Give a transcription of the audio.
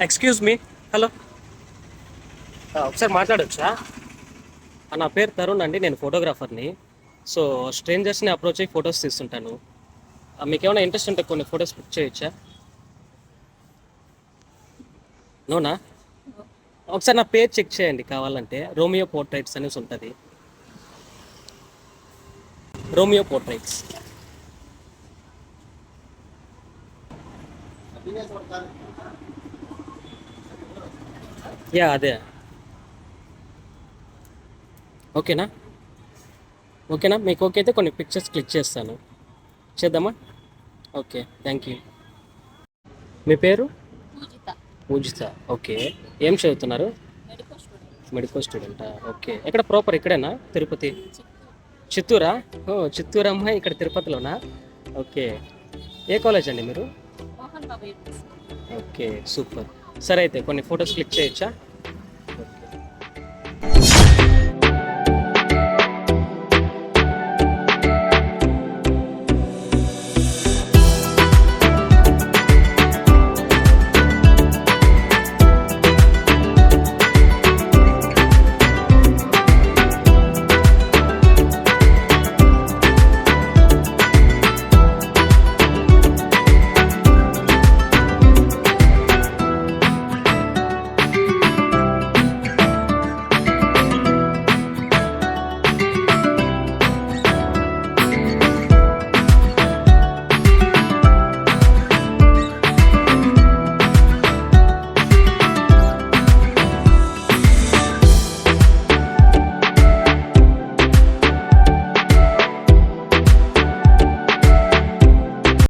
Excuse me. Hello, ఒకసారి మాట్లాడొచ్చా? నా పేరు తరుణ్ అండి, నేను ఫోటోగ్రాఫర్ని. సో స్ట్రేంజర్స్ని అప్రోచ్ అయ్యి ఫొటోస్ తీస్తుంటాను. మీకు ఏమైనా ఇంట్రెస్ట్ ఉంటే కొన్ని ఫొటోస్ బుక్ చేయొచ్చా? నోనా? ఒకసారి నా పేజ్ చెక్ చేయండి, కావాలంటే రోమియో పోర్ట్రైట్స్ అనేసి ఉంటుంది. Romeo portraits. యా, అదే. ఓకేనా? ఓకేనా, మీకు ఓకే అయితే కొన్ని పిక్చర్స్ క్లిక్ చేస్తాను. చేద్దామా? Okay, thank you. మీ పేరు? పూజిత. పూజిత. ఓకే. ఏం చదువుతున్నారు? Medical student. మెడికల్ స్టూడెంటా? ఓకే. ఎక్కడ ప్రాపర్ ఇక్కడేనా, తిరుపతి? చిత్తూరు. చిత్తూరా? ఓ, చిత్తూరు అమ్మాయి ఇక్కడ తిరుపతిలోనా? ఓకే. ఏ కాలేజ్ అండి మీరు? Mohan Babu university. Okay, super. సరే అయితే కొన్ని ఫొటోస్ క్లిక్ చేయొచ్చా?